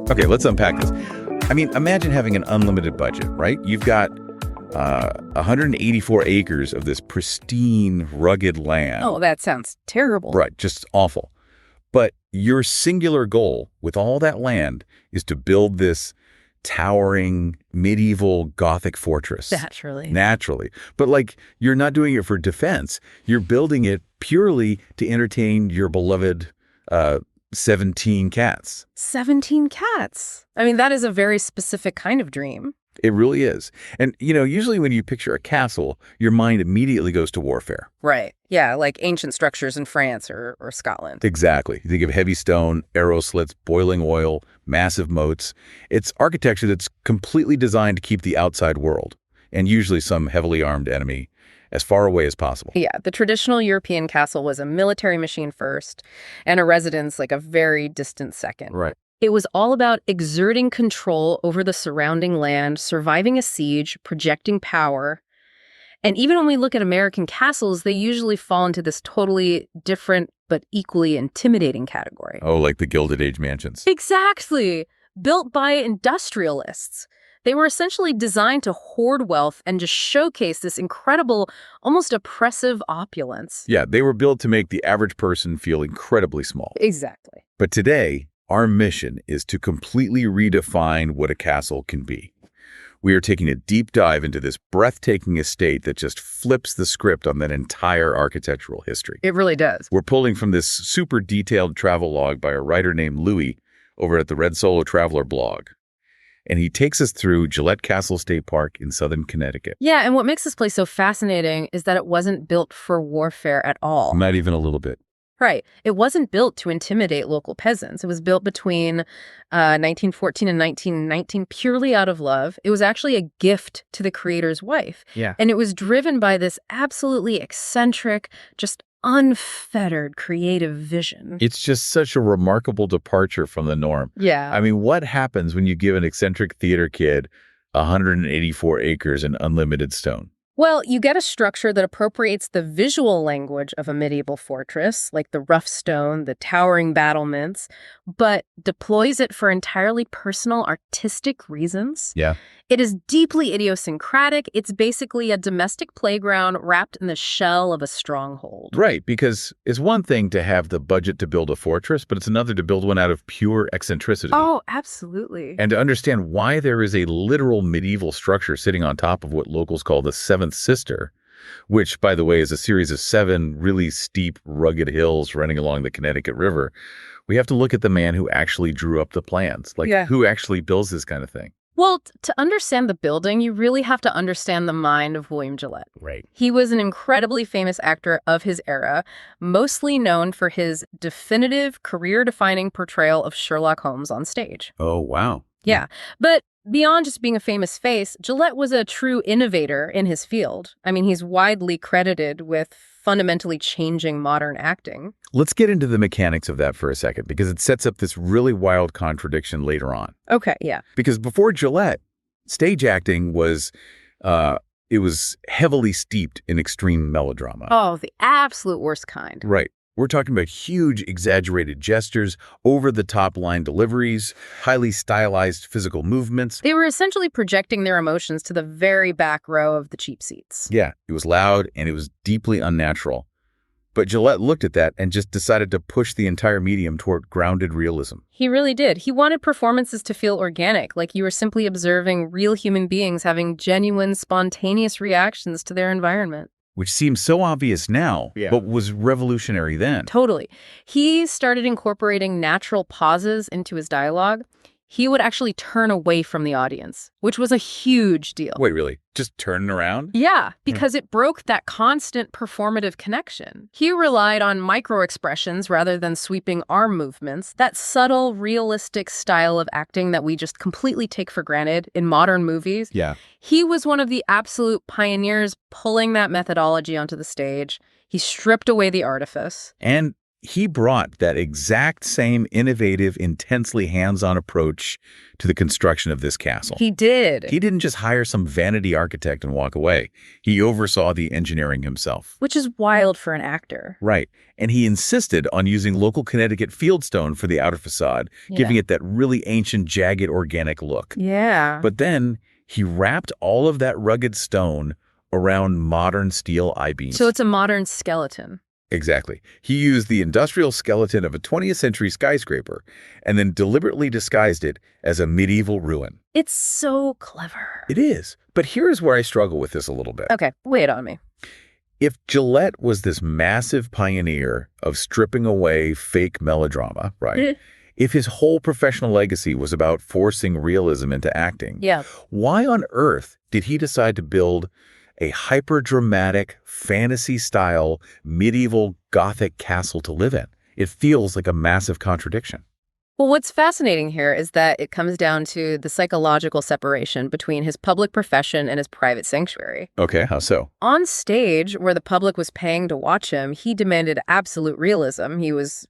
Okay, let's unpack this. I mean, imagine having an unlimited budget, right? You've got 184 acres of this pristine, rugged land. Oh, that sounds terrible. Right, just awful. But your singular goal with all that land is to build this towering, medieval Gothic fortress. Naturally. But, like, you're not doing it for defense. You're building it purely to entertain your beloved 17 cats. 17 cats. I mean, that is a very specific kind of dream. It really is. And, usually when you picture a castle, your mind immediately goes to warfare. Right. Yeah, like ancient structures in France or Scotland. Exactly. You think of heavy stone, arrow slits, boiling oil, massive moats. It's architecture that's completely designed to keep the outside world, and usually some heavily armed enemy, as far away as possible. Yeah, the traditional European castle was a military machine first, and a residence like a very distant second. Right. It was all about exerting control over the surrounding land, surviving a siege, projecting power. And even when we look at American castles, they usually fall into this totally different but equally intimidating category. Oh, like the Gilded Age mansions. Exactly. Built by industrialists. They were essentially designed to hoard wealth and just showcase this incredible, almost oppressive opulence. Yeah, they were built to make the average person feel incredibly small. Exactly. But today, our mission is to completely redefine what a castle can be. We are taking a deep dive into this breathtaking estate that just flips the script on that entire architectural history. It really does. We're pulling from this super detailed travel log by a writer named Louis over at the Red Solo Traveler blog. And he takes us through Gillette Castle State Park in southern Connecticut. Yeah, and what makes this place so fascinating is that it wasn't built for warfare at all. Not even a little bit. Right. It wasn't built to intimidate local peasants. It was built between 1914 and 1919 purely out of love. It was actually a gift to the creator's wife. Yeah. And it was driven by this absolutely eccentric, just unfettered creative vision. It's just such a remarkable departure from the norm. Yeah. I mean, what happens when you give an eccentric theater kid 184 acres and unlimited stone? Well, you get a structure that appropriates the visual language of a medieval fortress, like the rough stone, the towering battlements, but deploys it for entirely personal, artistic reasons. Yeah. It is deeply idiosyncratic. It's basically a domestic playground wrapped in the shell of a stronghold. Right, because it's one thing to have the budget to build a fortress, but it's another to build one out of pure eccentricity. Oh, absolutely. And to understand why there is a literal medieval structure sitting on top of what locals call the Seventh Sister, which, by the way, is a series of 7 really steep, rugged hills running along the Connecticut River, we have to look at the man who actually drew up the plans. Like, who actually builds this kind of thing? Well, to understand the building, you really have to understand the mind of William Gillette. Right. He was an incredibly famous actor of his era, mostly known for his definitive, career-defining portrayal of Sherlock Holmes on stage. Oh, wow. Yeah. But beyond just being a famous face, Gillette was a true innovator in his field. I mean, he's widely credited with fundamentally changing modern acting. Let's get into the mechanics of that for a second, because it sets up this really wild contradiction later on. Okay, yeah. Because before Gillette, stage acting was, it was heavily steeped in extreme melodrama. Oh, the absolute worst kind. Right. We're talking about huge, exaggerated gestures, over-the-top line deliveries, highly stylized physical movements. They were essentially projecting their emotions to the very back row of the cheap seats. Yeah, it was loud and it was deeply unnatural. But Gillette looked at that and just decided to push the entire medium toward grounded realism. He really did. He wanted performances to feel organic, like you were simply observing real human beings having genuine, spontaneous reactions to their environment. Which seems so obvious now, but was revolutionary then. Totally. He started incorporating natural pauses into his dialogue. He would actually turn away from the audience, which was a huge deal. Wait, really? Just turning around? Yeah, because it broke that constant performative connection. He relied on micro-expressions rather than sweeping arm movements, that subtle, realistic style of acting that we just completely take for granted in modern movies. Yeah. He was one of the absolute pioneers pulling that methodology onto the stage. He stripped away the artifice. And He brought that exact same innovative, intensely hands-on approach to the construction of this castle. He did. He didn't just hire some vanity architect and walk away. He oversaw the engineering himself. Which is wild for an actor. Right. And he insisted on using local Connecticut Fieldstone for the outer facade, giving it that really ancient, jagged, organic look. Yeah. But then he wrapped all of that rugged stone around modern steel I-beams. So it's a modern skeleton. Exactly. He used the industrial skeleton of a 20th century skyscraper and then deliberately disguised it as a medieval ruin. It's so clever. It is. But here's where I struggle with this a little bit. Okay, lay it on me. If Gillette was this massive pioneer of stripping away fake melodrama, right? If his whole professional legacy was about forcing realism into acting, why on earth did he decide to build a hyper-dramatic, fantasy-style, medieval Gothic castle to live in? It feels like a massive contradiction. Well, what's fascinating here is that it comes down to the psychological separation between his public profession and his private sanctuary. Okay, how so? On stage, where the public was paying to watch him, he demanded absolute realism. He was,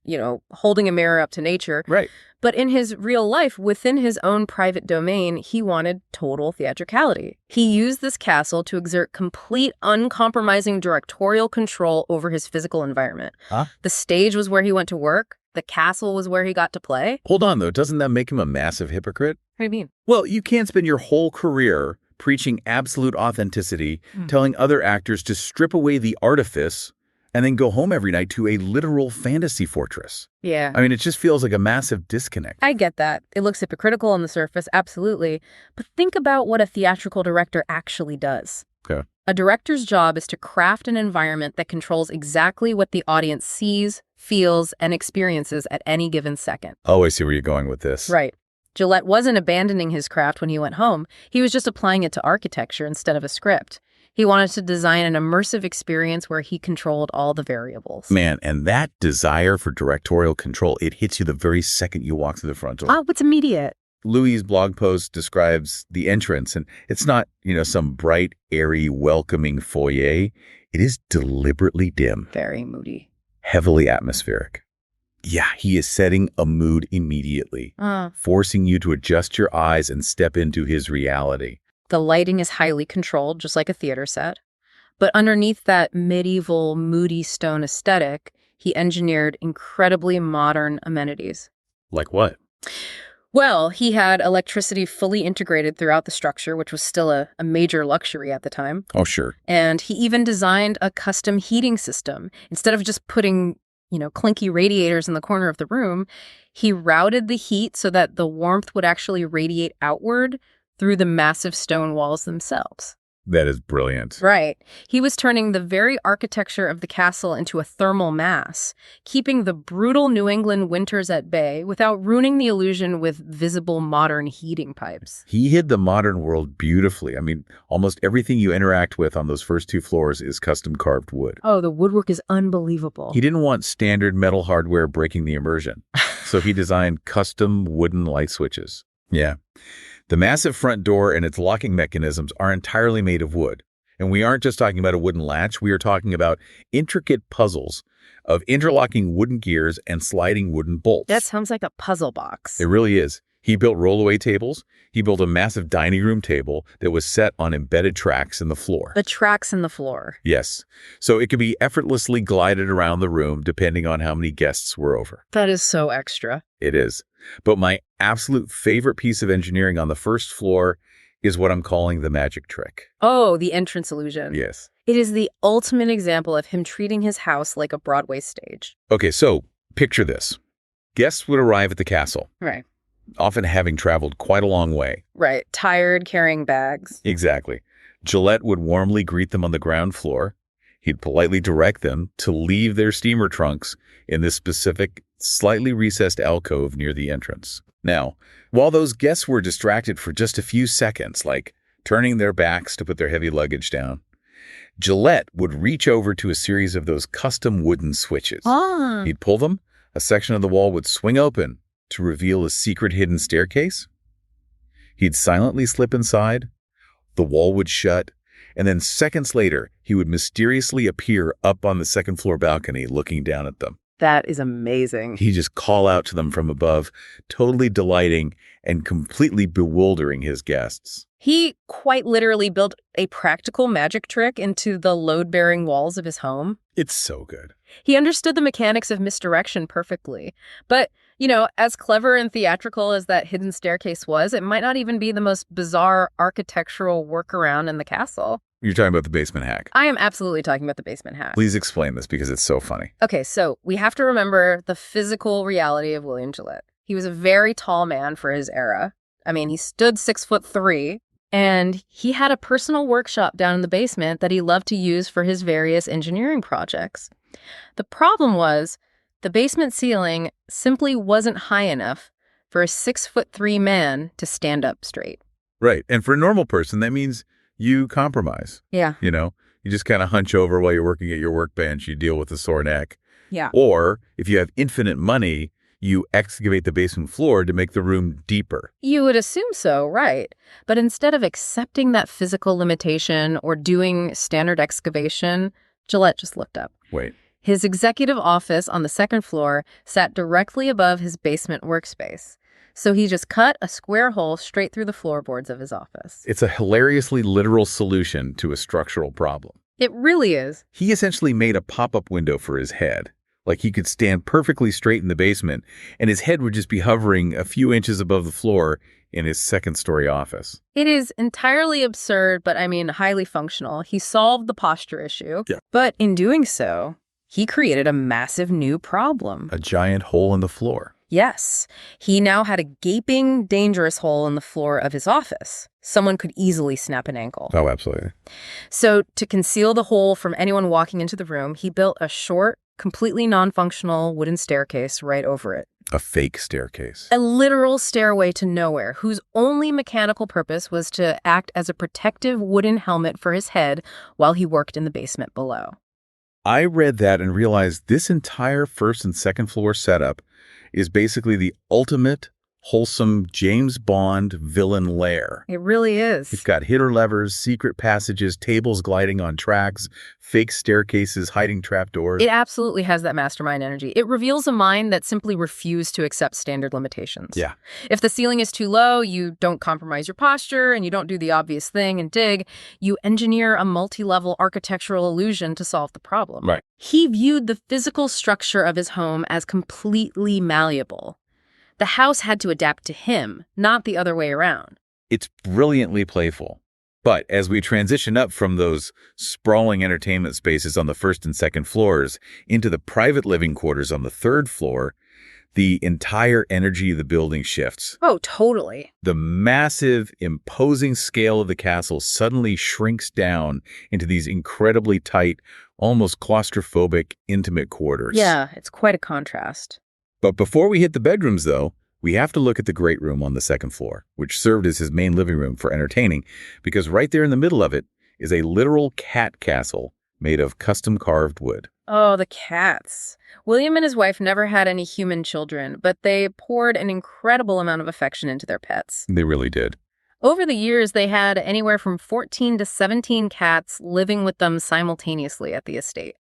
holding a mirror up to nature. Right. But in his real life, within his own private domain, he wanted total theatricality. He used this castle to exert complete, uncompromising directorial control over his physical environment. The stage was where he went to work. The castle was where he got to play. Hold on, though. Doesn't that make him a massive hypocrite? What do you mean? Well, you can't spend your whole career preaching absolute authenticity, telling other actors to strip away the artifice, and then go home every night to a literal fantasy fortress. Yeah. I mean, it just feels like a massive disconnect. I get that. It looks hypocritical on the surface, absolutely. But think about what a theatrical director actually does. Okay. A director's job is to craft an environment that controls exactly what the audience sees, feels, and experiences at any given second. Oh, I see where you're going with this. Right. Gillette wasn't abandoning his craft when he went home. He was just applying it to architecture instead of a script. He wanted to design an immersive experience where he controlled all the variables. Man, and that desire for directorial control, it hits you the very second you walk through the front door. Oh, it's immediate. Louis' blog post describes the entrance, and it's not, some bright, airy, welcoming foyer. It is deliberately dim. Very moody. Heavily atmospheric. Yeah, he is setting a mood immediately, forcing you to adjust your eyes and step into his reality. The lighting is highly controlled, just like a theater set. But underneath that medieval, moody stone aesthetic, he engineered incredibly modern amenities. Like what? Well, he had electricity fully integrated throughout the structure, which was still a major luxury at the time. Oh, sure. And he even designed a custom heating system. Instead of just putting, clinky radiators in the corner of the room, he routed the heat so that the warmth would actually radiate outward through the massive stone walls themselves. That is brilliant. Right. He was turning the very architecture of the castle into a thermal mass, keeping the brutal New England winters at bay without ruining the illusion with visible modern heating pipes. He hid the modern world beautifully. I mean, almost everything you interact with on those first two floors is custom carved wood. Oh, the woodwork is unbelievable. He didn't want standard metal hardware breaking the immersion, so he designed custom wooden light switches. Yeah. The massive front door and its locking mechanisms are entirely made of wood. And we aren't just talking about a wooden latch. We are talking about intricate puzzles of interlocking wooden gears and sliding wooden bolts. That sounds like a puzzle box. It really is. He built rollaway tables. He built a massive dining room table that was set on embedded tracks in the floor. The tracks in the floor. Yes. So it could be effortlessly glided around the room depending on how many guests were over. That is so extra. It is. But my absolute favorite piece of engineering on the first floor is what I'm calling the magic trick. Oh, the entrance illusion. Yes. It is the ultimate example of him treating his house like a Broadway stage. Okay, so picture this. Guests would arrive at the castle. Right. Often having traveled quite a long way. Right. Tired, carrying bags. Exactly. Gillette would warmly greet them on the ground floor. He'd politely direct them to leave their steamer trunks in this specific, slightly recessed alcove near the entrance. Now, while those guests were distracted for just a few seconds, like turning their backs to put their heavy luggage down, Gillette would reach over to a series of those custom wooden switches. He'd pull them, a section of the wall would swing open to reveal a secret hidden staircase. He'd silently slip inside, the wall would shut, and then seconds later, he would mysteriously appear up on the second floor balcony looking down at them. That is amazing. He just call out to them from above, totally delighting and completely bewildering his guests. He quite literally built a practical magic trick into the load-bearing walls of his home. It's so good. He understood the mechanics of misdirection perfectly. But, as clever and theatrical as that hidden staircase was, it might not even be the most bizarre architectural workaround in the castle. You're talking about the basement hack. I am absolutely talking about the basement hack. Please explain this because it's so funny. Okay, so we have to remember the physical reality of William Gillette. He was a very tall man for his era. I mean, he stood 6'3", and he had a personal workshop down in the basement that he loved to use for his various engineering projects. The problem was the basement ceiling simply wasn't high enough for a 6'3" man to stand up straight. Right. And for a normal person, that means you compromise. Yeah. You just kind of hunch over while you're working at your workbench. You deal with a sore neck. Yeah. Or if you have infinite money, you excavate the basement floor to make the room deeper. You would assume so, right? But instead of accepting that physical limitation or doing standard excavation, Gillette just looked up. Wait. His executive office on the second floor sat directly above his basement workspace. So he just cut a square hole straight through the floorboards of his office. It's a hilariously literal solution to a structural problem. It really is. He essentially made a pop-up window for his head. Like he could stand perfectly straight in the basement, and his head would just be hovering a few inches above the floor in his second-story office. It is entirely absurd, but highly functional. He solved the posture issue. Yeah. But in doing so, he created a massive new problem. A giant hole in the floor. Yes. He now had a gaping, dangerous hole in the floor of his office. Someone could easily snap an ankle. Oh, absolutely. So to conceal the hole from anyone walking into the room, he built a short, completely non-functional wooden staircase right over it. A fake staircase. A literal stairway to nowhere, whose only mechanical purpose was to act as a protective wooden helmet for his head while he worked in the basement below. I read that and realized this entire first and second floor setup is basically the ultimate wholesome James Bond villain lair. It really is. It's got hidden levers, secret passages, tables gliding on tracks, fake staircases, hiding trapdoors. It absolutely has that mastermind energy. It reveals a mind that simply refused to accept standard limitations. Yeah. If the ceiling is too low, you don't compromise your posture and you don't do the obvious thing and dig. You engineer a multi-level architectural illusion to solve the problem. Right. He viewed the physical structure of his home as completely malleable. The house had to adapt to him, not the other way around. It's brilliantly playful. But as we transition up from those sprawling entertainment spaces on the first and second floors into the private living quarters on the third floor, the entire energy of the building shifts. Oh, totally. The massive, imposing scale of the castle suddenly shrinks down into these incredibly tight, almost claustrophobic, intimate quarters. Yeah, it's quite a contrast. But before we hit the bedrooms, though, we have to look at the great room on the second floor, which served as his main living room for entertaining, because right there in the middle of it is a literal cat castle made of custom-carved wood. Oh, the cats. William and his wife never had any human children, but they poured an incredible amount of affection into their pets. They really did. Over the years, they had anywhere from 14 to 17 cats living with them simultaneously at the estate.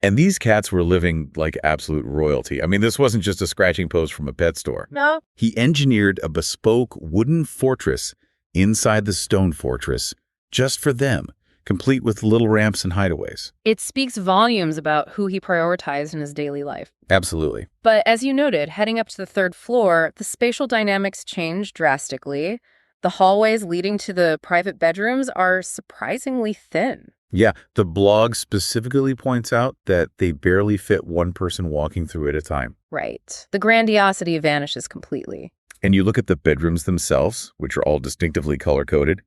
And these cats were living like absolute royalty. I mean, this wasn't just a scratching post from a pet store. No. He engineered a bespoke wooden fortress inside the stone fortress just for them, complete with little ramps and hideaways. It speaks volumes about who he prioritized in his daily life. Absolutely. But as you noted, heading up to the third floor, the spatial dynamics change drastically. The hallways leading to the private bedrooms are surprisingly thin. Yeah, the blog specifically points out that they barely fit one person walking through at a time. Right. The grandiosity vanishes completely. And you look at the bedrooms themselves, which are all distinctively color-coded.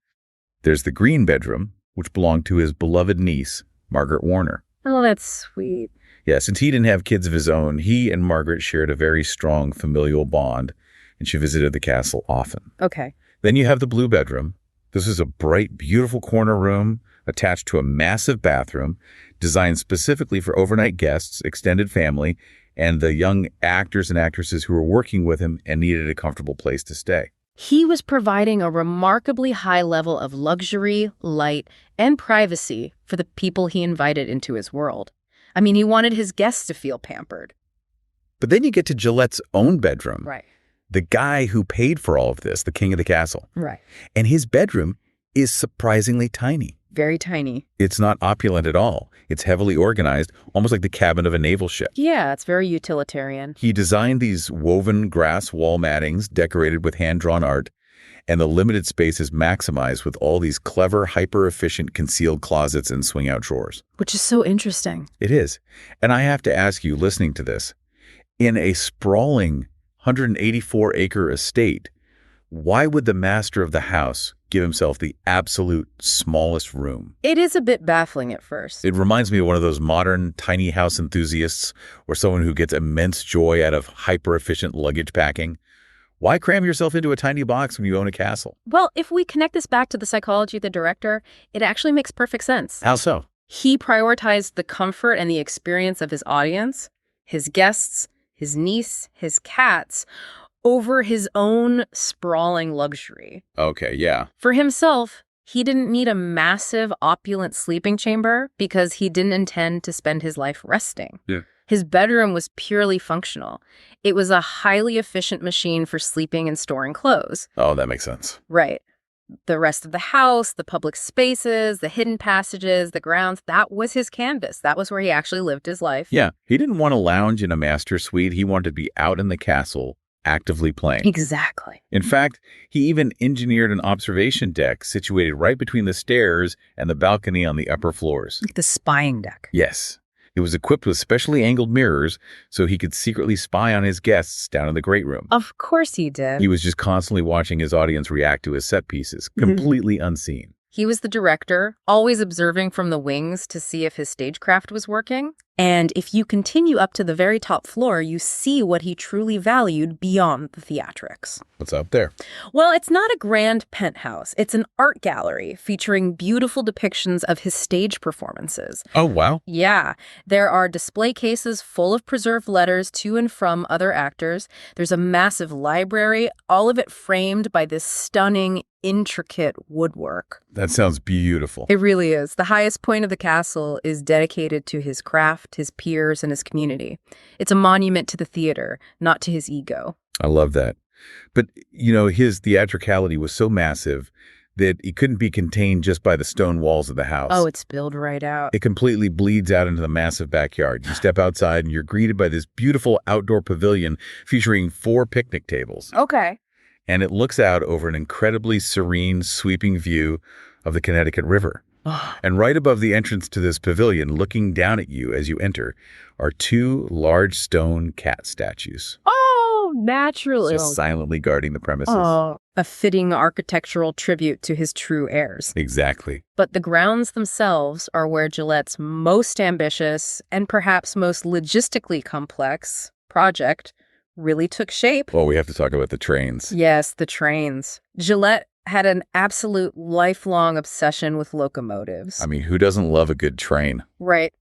There's the green bedroom, which belonged to his beloved niece, Margaret Warner. Oh, that's sweet. Yeah, since he didn't have kids of his own, he and Margaret shared a very strong familial bond, and she visited the castle often. Okay. Then you have the blue bedroom. This is a bright, beautiful corner room attached to a massive bathroom designed specifically for overnight guests, extended family, and the young actors and actresses who were working with him and needed a comfortable place to stay. He was providing a remarkably high level of luxury, light, and privacy for the people he invited into his world. I mean, he wanted his guests to feel pampered. But then you get to Gillette's own bedroom. Right. The guy who paid for all of this, the king of the castle. Right. And his bedroom is surprisingly tiny. Very tiny. It's not opulent at all. It's heavily organized, almost like the cabin of a naval ship. Yeah, it's very utilitarian. He designed these woven grass wall mattings decorated with hand-drawn art, and the limited space is maximized with all these clever, hyper-efficient concealed closets and swing-out drawers. Which is so interesting. It is. And I have to ask you, listening to this, in a sprawling 184-acre estate, why would the master of the house give himself the absolute smallest room? It is a bit baffling at first. It reminds me of one of those modern tiny house enthusiasts or someone who gets immense joy out of hyper-efficient luggage packing. Why cram yourself into a tiny box when you own a castle? Well, if we connect this back to the psychology of the director, it actually makes perfect sense. How so? He prioritized the comfort and the experience of his audience, his guests, his niece, his cats, over his own sprawling luxury. Okay, yeah. For himself, he didn't need a massive, opulent sleeping chamber because he didn't intend to spend his life resting. Yeah. His bedroom was purely functional. It was a highly efficient machine for sleeping and storing clothes. Oh, that makes sense. Right. The rest of the house, the public spaces, the hidden passages, the grounds, that was his canvas. That was where he actually lived his life. Yeah, he didn't want to lounge in a master suite. He wanted to be out in the castle, actively playing. Exactly. In fact, he even engineered an observation deck situated right between the stairs and the balcony on the upper floors. Like the spying deck. Yes. It was equipped with specially angled mirrors so he could secretly spy on his guests down in the great room. Of course he did. He was just constantly watching his audience react to his set pieces, completely unseen. He was the director, always observing from the wings to see if his stagecraft was working. And if you continue up to the very top floor, you see what he truly valued beyond the theatrics. What's up there? Well, it's not a grand penthouse. It's an art gallery featuring beautiful depictions of his stage performances. Oh, wow. Yeah. There are display cases full of preserved letters to and from other actors. There's a massive library, all of it framed by this stunning, intricate woodwork. That sounds beautiful. It really is. The highest point of the castle is dedicated to his craft, his peers, and his community. It's a monument to the theater, not to his ego. I love that. But, you know, his theatricality was so massive that it couldn't be contained just by the stone walls of the house. Oh, it spilled right out. It completely bleeds out into the massive backyard. You step outside and you're greeted by this beautiful outdoor pavilion featuring 4 picnic tables. Okay. And it looks out over an incredibly serene, sweeping view of the Connecticut River. And right above the entrance to this pavilion, looking down at you as you enter, are 2 large stone cat statues. Oh, naturally. Just silently guarding the premises. Oh, a fitting architectural tribute to his true heirs. Exactly. But the grounds themselves are where Gillette's most ambitious and perhaps most logistically complex project really took shape. Well, we have to talk about the trains. Yes, the trains. Gillette had an absolute lifelong obsession with locomotives. I mean, who doesn't love a good train? Right.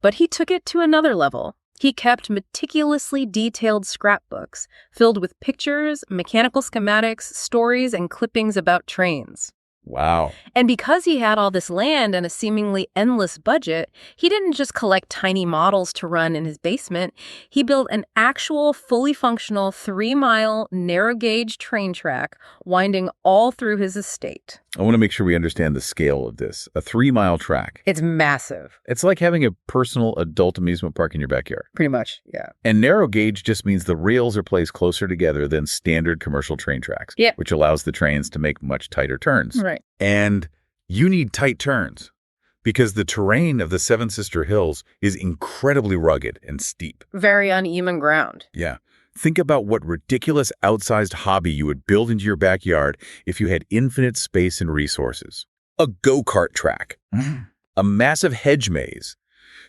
But he took it to another level. He kept meticulously detailed scrapbooks filled with pictures, mechanical schematics, stories, and clippings about trains. Wow. And because he had all this land and a seemingly endless budget, he didn't just collect tiny models to run in his basement. He built an actual, fully functional 3-mile, narrow-gauge train track winding all through his estate. I want to make sure we understand the scale of this. A 3-mile track. It's massive. It's like having a personal adult amusement park in your backyard. Pretty much, yeah. And narrow gauge just means the rails are placed closer together than standard commercial train tracks, which allows the trains to make much tighter turns. Right. And you need tight turns because the terrain of the Seven Sister Hills is incredibly rugged and steep. Very uneven ground. Yeah. Think about what ridiculous outsized hobby you would build into your backyard if you had infinite space and resources. A go-kart track, a massive hedge maze.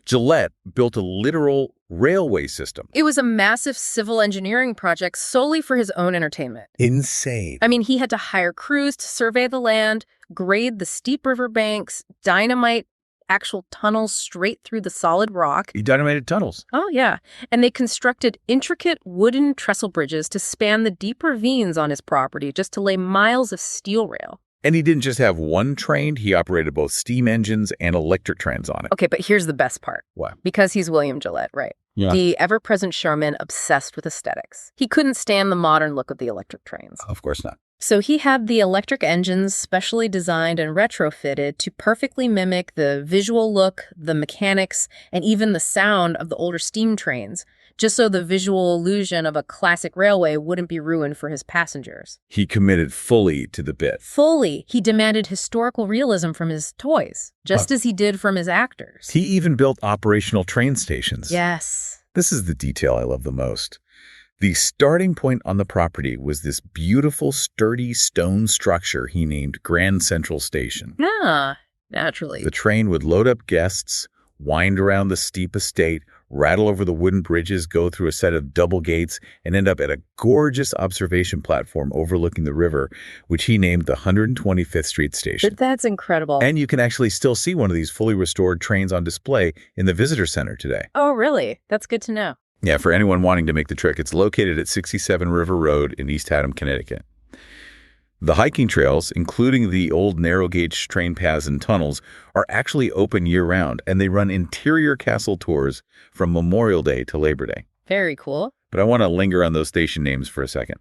Gillette built a literal railway system. It was a massive civil engineering project solely for his own entertainment. Insane. I mean, he had to hire crews to survey the land, grade the steep river banks, dynamite actual tunnels straight through the solid rock. He dynamited tunnels. Oh, yeah. And they constructed intricate wooden trestle bridges to span the deep ravines on his property just to lay miles of steel rail. And he didn't just have one train, he operated both steam engines and electric trains on it. Okay, but here's the best part. What? Because he's William Gillette, right? Yeah. The ever-present showman obsessed with aesthetics. He couldn't stand the modern look of the electric trains. Of course not. So he had the electric engines specially designed and retrofitted to perfectly mimic the visual look, the mechanics, and even the sound of the older steam trains, just so the visual illusion of a classic railway wouldn't be ruined for his passengers. He committed fully to the bit. Fully. He demanded historical realism from his toys, just as he did from his actors. He even built operational train stations. Yes. This is the detail I love the most. The starting point on the property was this beautiful, sturdy stone structure he named Grand Central Station. Ah, naturally. The train would load up guests, wind around the steep estate, rattle over the wooden bridges, go through a set of double gates, and end up at a gorgeous observation platform overlooking the river, which he named the 125th Street Station. But that's incredible. And you can actually still see one of these fully restored trains on display in the visitor center today. Oh, really? That's good to know. Yeah, for anyone wanting to make the trek, it's located at 67 River Road in East Haddam, Connecticut. The hiking trails, including the old narrow-gauge train paths and tunnels, are actually open year-round, and they run interior castle tours from Memorial Day to Labor Day. Very cool. But I want to linger on those station names for a second.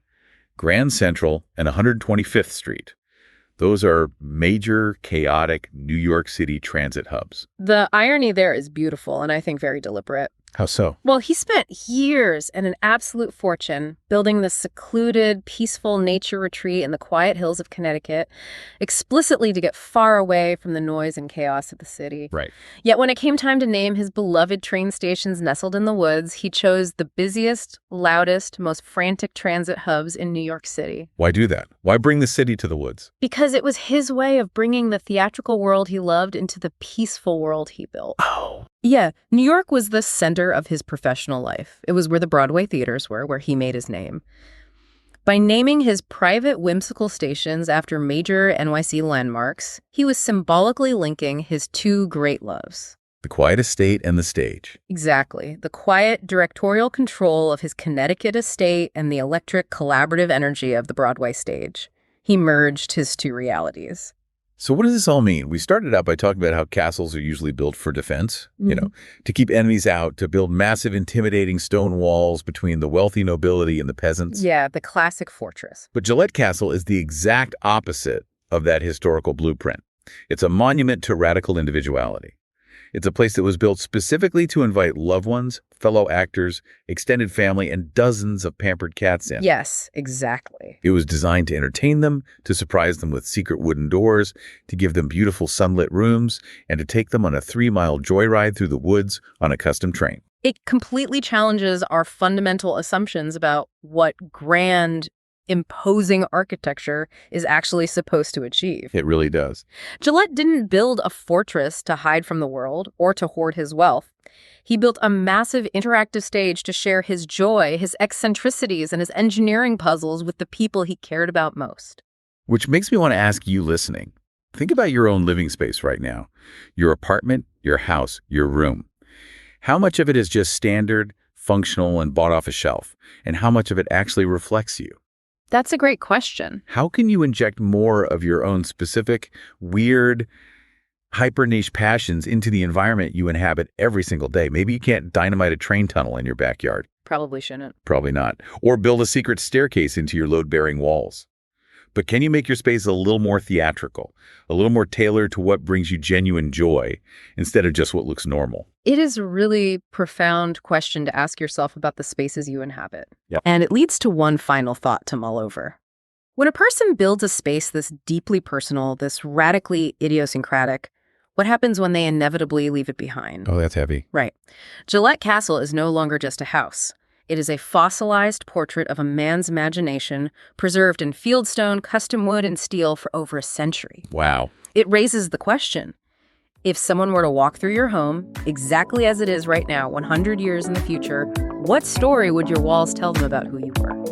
Grand Central and 125th Street. Those are major, chaotic New York City transit hubs. The irony there is beautiful and I think very deliberate. How so? Well, he spent years and an absolute fortune building this secluded, peaceful nature retreat in the quiet hills of Connecticut, explicitly to get far away from the noise and chaos of the city. Right. Yet when it came time to name his beloved train stations nestled in the woods, he chose the busiest, loudest, most frantic transit hubs in New York City. Why do that? Why bring the city to the woods? Because it was his way of bringing the theatrical world he loved into the peaceful world he built. Oh. Yeah, New York was the center of his professional life. It was where the Broadway theaters were, where he made his name. By naming his private whimsical stations after major NYC landmarks, he was symbolically linking his two great loves. The quiet estate and the stage. Exactly. The quiet directorial control of his Connecticut estate and the electric collaborative energy of the Broadway stage. He merged his two realities. So what does this all mean? We started out by talking about how castles are usually built for defense, to keep enemies out, to build massive, intimidating stone walls between the wealthy nobility and the peasants. Yeah, the classic fortress. But Gillette Castle is the exact opposite of that historical blueprint. It's a monument to radical individuality. It's a place that was built specifically to invite loved ones, fellow actors, extended family, and dozens of pampered cats in. Yes, exactly. It was designed to entertain them, to surprise them with secret wooden doors, to give them beautiful sunlit rooms, and to take them on a 3-mile joyride through the woods on a custom train. It completely challenges our fundamental assumptions about what grand, imposing architecture is actually supposed to achieve. It really does. Gillette didn't build a fortress to hide from the world or to hoard his wealth. He built a massive interactive stage to share his joy, his eccentricities, and his engineering puzzles with the people he cared about most. Which makes me want to ask you listening. Think about your own living space right now. Your apartment, your house, your room. How much of it is just standard, functional, and bought off a shelf? And how much of it actually reflects you? That's a great question. How can you inject more of your own specific, weird, hyper-niche passions into the environment you inhabit every single day? Maybe you can't dynamite a train tunnel in your backyard. Probably shouldn't. Probably not. Or build a secret staircase into your load-bearing walls. But can you make your space a little more theatrical, a little more tailored to what brings you genuine joy instead of just what looks normal? It is a really profound question to ask yourself about the spaces you inhabit. Yep. And it leads to one final thought to mull over. When a person builds a space this deeply personal, this radically idiosyncratic, what happens when they inevitably leave it behind? Oh, that's heavy. Right. Gillette Castle is no longer just a house. It is a fossilized portrait of a man's imagination, preserved in fieldstone, custom wood, and steel for over a century. Wow. It raises the question, if someone were to walk through your home, exactly as it is right now, 100 years in the future, what story would your walls tell them about who you were?